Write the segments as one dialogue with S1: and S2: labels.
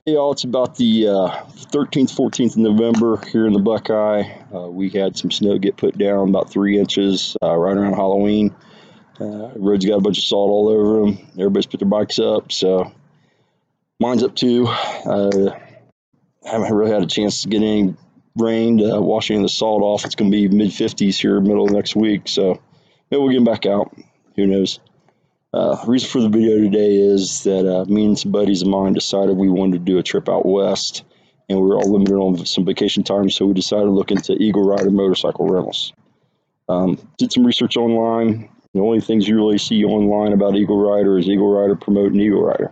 S1: Hey y'all, it's about the 13th, 14th of November here in the Buckeye. We had some snow get put down, about 3 inches, right around Halloween. Roads got a bunch of salt all over them. Everybody's put their bikes up, so mine's up too. Haven't really had a chance to get any rain to wash any of the salt off. It's going to be mid 50s here, middle of next week, so maybe we'll get back out. Who knows? The reason for the video today is that me and some buddies of mine decided we wanted to do a trip out west, and we were all limited on some vacation time, so we decided to look into Eagle Rider motorcycle rentals. Did some research online. The only things you really see online about Eagle Rider is Eagle Rider promoting Eagle Rider.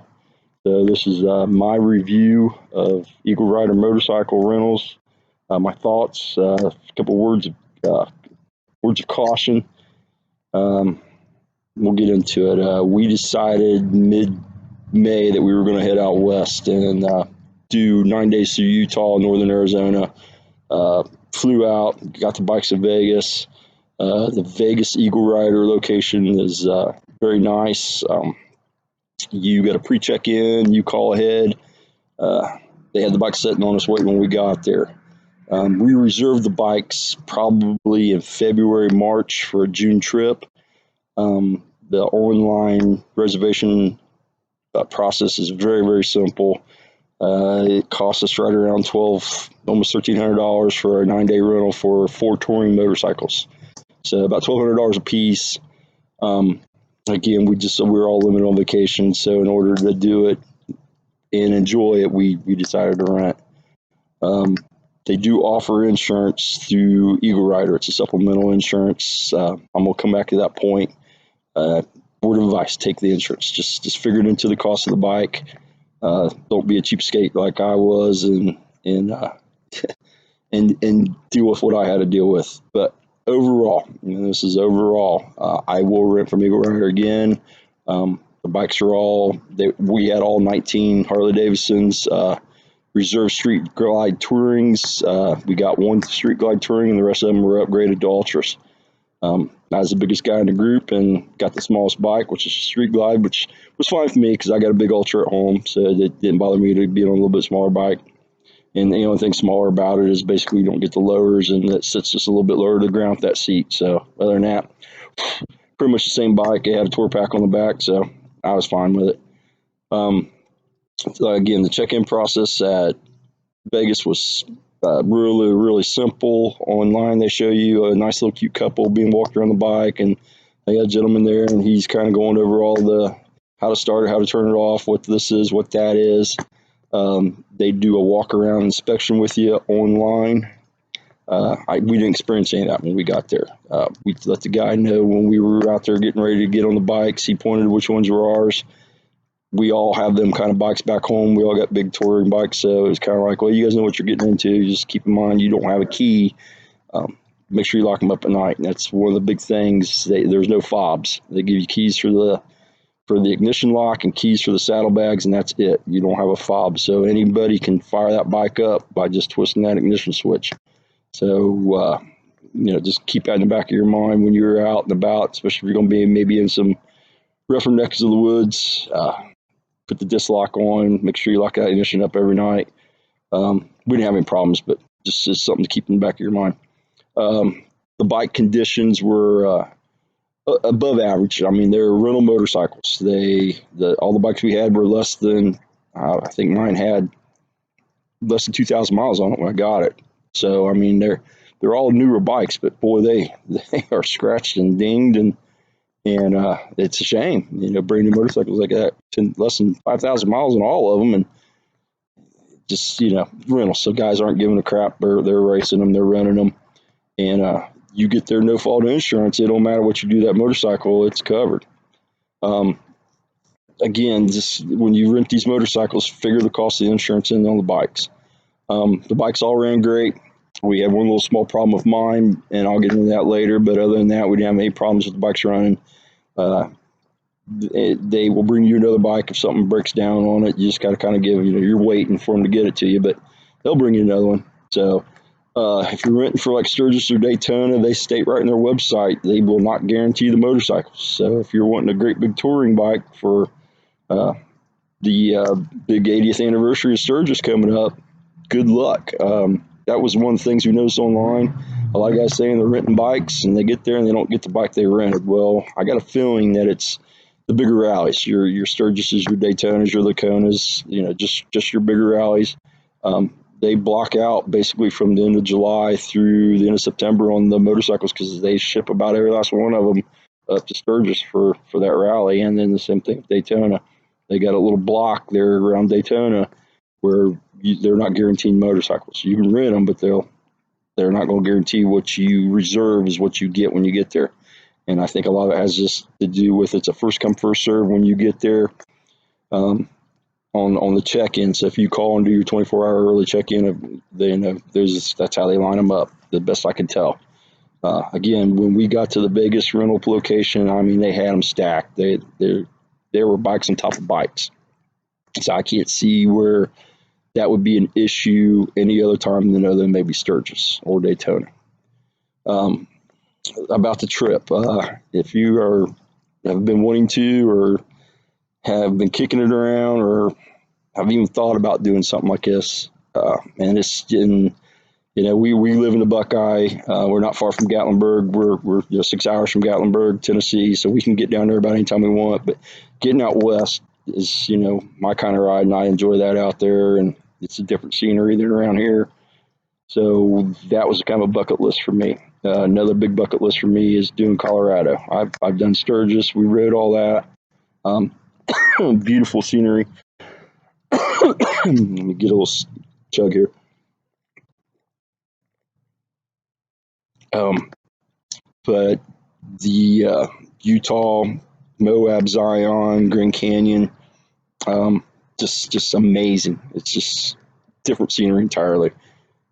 S1: So this is my review of Eagle Rider motorcycle rentals. My thoughts, a couple words of caution. We'll get into it. We decided mid-May that we were going to head out west and do 9 days through Utah, northern Arizona. Flew out, got the bikes to Vegas. The Vegas Eagle Rider location is very nice. You got a pre-check in, you call ahead. They had the bikes sitting on us waiting when we got there. We reserved the bikes probably in February, March for a June trip. The online reservation process is very, very simple. It costs us right around almost $1,300 for a 9-day rental for 4 touring motorcycles. So about $1,200 a piece. Again, we're all limited on vacation, so in order to do it and enjoy it, we decided to rent. They do offer insurance through Eagle Rider. It's a supplemental insurance. I'm gonna come back to that point. Word of advice: take the insurance. Just figure it into the cost of the bike. Don't be a cheapskate like I was, and deal with what I had to deal with. But overall, this is overall. I will rent from Eagle Rider again. The bikes are we had all 19 Harley Davidsons, reserve street glide tourings. We got one street glide touring, and the rest of them were upgraded to ultras. I was the biggest guy in the group and got the smallest bike, which is a street glide, which was fine for me because I got a big ultra at home, so it didn't bother me to be on a little bit smaller bike. And the only thing smaller about it is basically you don't get the lowers, and it sits just a little bit lower to the ground with that seat. So other than that, pretty much the same bike. It had a tour pack on the back, so I was fine with it. So again, the check-in process at Vegas was really, really simple. Online, they show you a nice little cute couple being walked around the bike, and they got a gentleman there, and he's kind of going over all the how to start it, how to turn it off, what this is, what that is. They do a walk around inspection with you online. We didn't experience any of that when we got there. We let the guy know when we were out there getting ready to get on the bikes. He pointed which ones were ours. We all have them kind of bikes back home. We all got big touring bikes, so it's kind of like, well, you guys know what you're getting into. Just keep in mind you don't have a key. Make sure you lock them up at night. And that's one of the big things. There's no fobs. They give you keys for the ignition lock and keys for the saddlebags, and that's it. You don't have a fob, so anybody can fire that bike up by just twisting that ignition switch. So just keep that in the back of your mind when you're out and about, especially if you're going to be maybe in some rougher necks of the woods. Put the disc lock on, make sure you lock that ignition up every night. We didn't have any problems, but just something to keep in the back of your mind. The bike conditions were above average. I mean, they're rental motorcycles. All the bikes we had were less than, I think mine had less than 2,000 miles on it when I got it. So I mean, they're all newer bikes, but boy, they are scratched and dinged, and it's a shame, brand new motorcycles like that, less than 5,000 miles on all of them, and just rentals. So guys aren't giving a crap. They're racing them, they're renting them, and you get their no fault insurance. It don't matter what you do to that motorcycle, it's covered. Again, just when you rent these motorcycles, figure the cost of the insurance in on the bikes. The bikes all ran great. We had one little small problem with mine, and I'll get into that later. But other than that, we didn't have any problems with the bikes running. They will bring you another bike if something breaks down on it. You just got to kind of you're waiting for them to get it to you, but they'll bring you another one. So if you're renting for like Sturgis or Daytona, they state right in their website they will not guarantee the motorcycles. So if you're wanting a great big touring bike for the big 80th anniversary of Sturgis coming up. Good luck. That was one of the things we noticed online. A lot of guys saying they're renting bikes and they get there and they don't get the bike they rented. Well, I got a feeling that it's the bigger rallies, your Sturgises, your Daytonas, your Laconas, just your bigger rallies. They block out basically from the end of July through the end of September on the motorcycles because they ship about every last one of them up to Sturgis for that rally. And then the same thing with Daytona. They got a little block there around Daytona where they're not guaranteeing motorcycles. You can rent them, but they're not going to guarantee what you reserve is what you get when you get there. And I think a lot of it has just to do with it's a first come first serve when you get there on the check-in. So if you call and do your 24-hour early check-in, that's how they line them up. The best I can tell. Again, when we got to the Vegas rental location, I mean they had them stacked. There were bikes on top of bikes. So I can't see where that would be an issue any other time than maybe Sturgis or Daytona. About the trip, if you have been wanting to or have been kicking it around or have even thought about doing something like this, and it's in, we live in the Buckeye. We're not far from Gatlinburg. We're 6 hours from Gatlinburg, Tennessee, so we can get down there about any time we want. But getting out west is, my kind of ride, and I enjoy that out there. And it's a different scenery than around here. So that was kind of a bucket list for me. Another big bucket list for me is doing Colorado. I've done Sturgis. We rode all that. Beautiful scenery. Let me get a little chug here. But the Utah, Moab, Zion, Grand Canyon, just amazing. It's just different scenery entirely.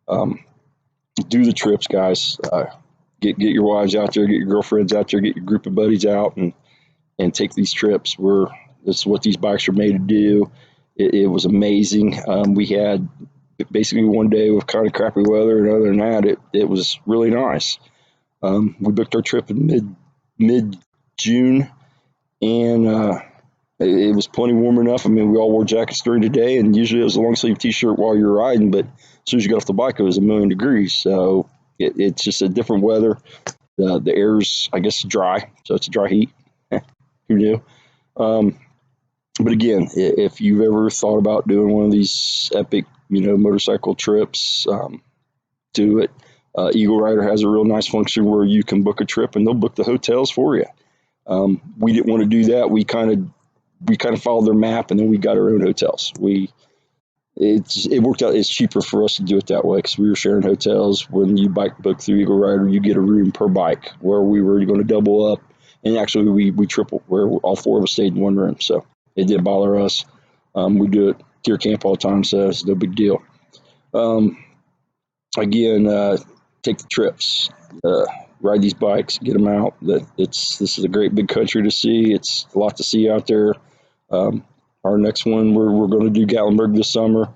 S1: Do the trips, guys. Get your wives out there, get your girlfriends out there, get your group of buddies out, and take these trips. That's what these bikes are made to do. It was amazing. We had basically one day with kind of crappy weather, and other than that, it was really nice. We booked our trip in mid June, and it was plenty warm enough. I mean, we all wore jackets during the day, and usually it was a long sleeve T-shirt while you're riding. But as soon as you got off the bike, it was 1,000,000 degrees. So it's just a different weather. The air's, I guess, dry, so it's a dry heat. Who knew? But again, if you've ever thought about doing one of these epic, motorcycle trips, do it. Eagle Rider has a real nice function where you can book a trip and they'll book the hotels for you. We didn't want to do that. We kind of followed their map, and then we got our own hotels. It worked out. It's cheaper for us to do it that way because we were sharing hotels. When you bike book through Eagle Rider, you get a room per bike, where we were going to double up, and actually we tripled, where all four of us stayed in one room. So it didn't bother us. We do it deer camp all the time, so it's no big deal. Again, take the trips. Ride these bikes, get them out. This is a great big country to see. It's a lot to see out there. Our next one, we're going to do Gatlinburg this summer,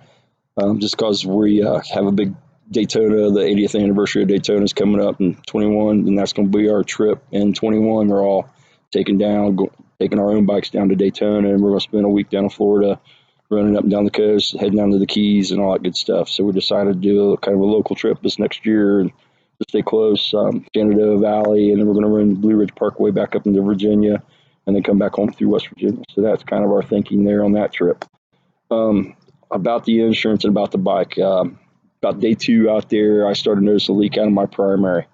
S1: just because we have a big Daytona. The 80th anniversary of Daytona is coming up in 21, and that's going to be our trip in 21. We're all taking our own bikes down to Daytona, and we're going to spend a week down in Florida, running up and down the coast, heading down to the Keys and all that good stuff. So we decided to do kind of a local trip this next year and to stay close, Shenandoah Valley, and then we're going to run Blue Ridge Parkway back up into Virginia, and then come back home through West Virginia. So that's kind of our thinking there on that trip. About the insurance and about the bike, about day 2 out there, I started noticing a leak out of my primary.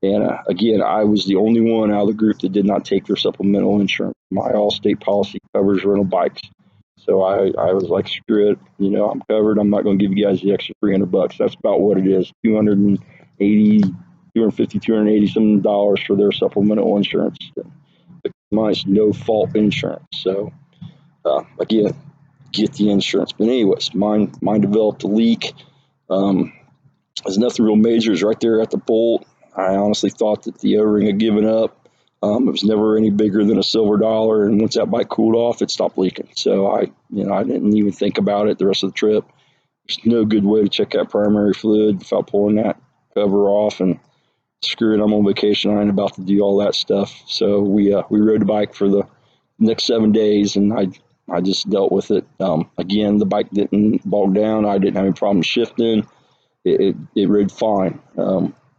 S1: And again, I was the only one out of the group that did not take their supplemental insurance. My Allstate policy covers rental bikes. So I was like, screw it, I'm covered. I'm not going to give you guys the extra $300. That's about what it is, $250, $280 some dollars for their supplemental insurance. But mine's no fault insurance. So again, get the insurance. But anyways, mine developed a leak. There's nothing real major. It's right there at the bolt. I honestly thought that the O-ring had given up. It was never any bigger than a silver dollar, and once that bike cooled off, it stopped leaking. So I didn't even think about it the rest of the trip. There's no good way to check that primary fluid without pulling that cover off. And screw it, I'm on vacation. I ain't about to do all that stuff. So we rode the bike for the next 7 days, and I just dealt with it. Again, the bike didn't bog down. I didn't have any problem shifting. It rode fine.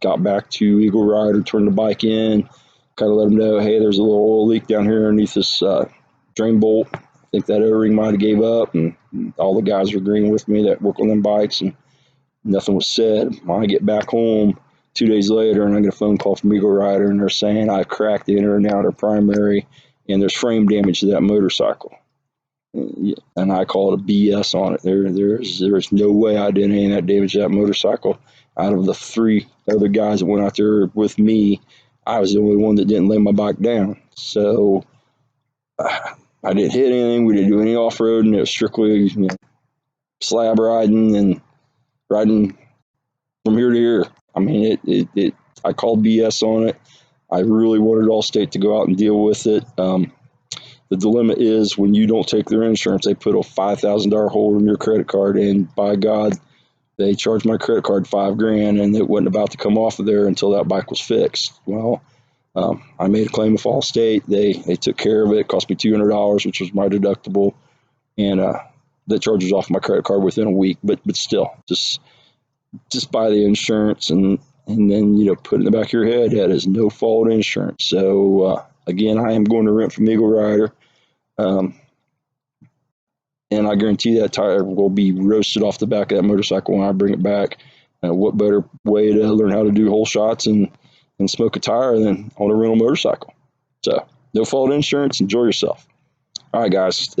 S1: Got back to Eagle Rider, turned the bike in, kind of let them know, hey, there's a little oil leak down here underneath this drain bolt. I think that O-ring might have gave up, and all the guys are agreeing with me that work on them bikes, and nothing was said. When I get back home 2 days later, and I get a phone call from Eagle Rider, and they're saying I cracked the inner and outer primary, and there's frame damage to that motorcycle. And I call it a BS on it. There's no way I did any of that damage to that motorcycle. Out of the 3 other guys that went out there with me, I was the only one that didn't lay my bike down. So I didn't hit anything. We didn't do any off road, and it was strictly slab riding and riding from here to here. I mean, I called BS on it. I really wanted Allstate to go out and deal with it. The dilemma is when you don't take their insurance, they put a $5,000 hold on your credit card, and by God, they charged my credit card $5,000, and it wasn't about to come off of there until that bike was fixed. Well, I made a claim with Allstate. They took care of it. It cost me $200, which was my deductible, and that charge was off my credit card within a week. But still, just buy the insurance, and then put in the back of your head that is no fault insurance. So again, I am going to rent from Eagle Rider. And I guarantee that tire will be roasted off the back of that motorcycle when I bring it back. What better way to learn how to do whole shots and smoke a tire than on a rental motorcycle? So, no fault insurance. Enjoy yourself. All right, guys.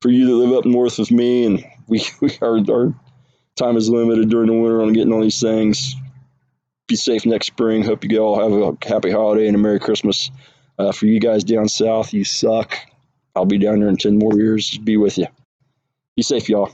S1: For you that live up north with me, and our time is limited during the winter on getting all these things. Be safe next spring. Hope you all have a happy holiday and a Merry Christmas. For you guys down south, you suck. I'll be down there in 10 more years. Be with you. Be safe, y'all.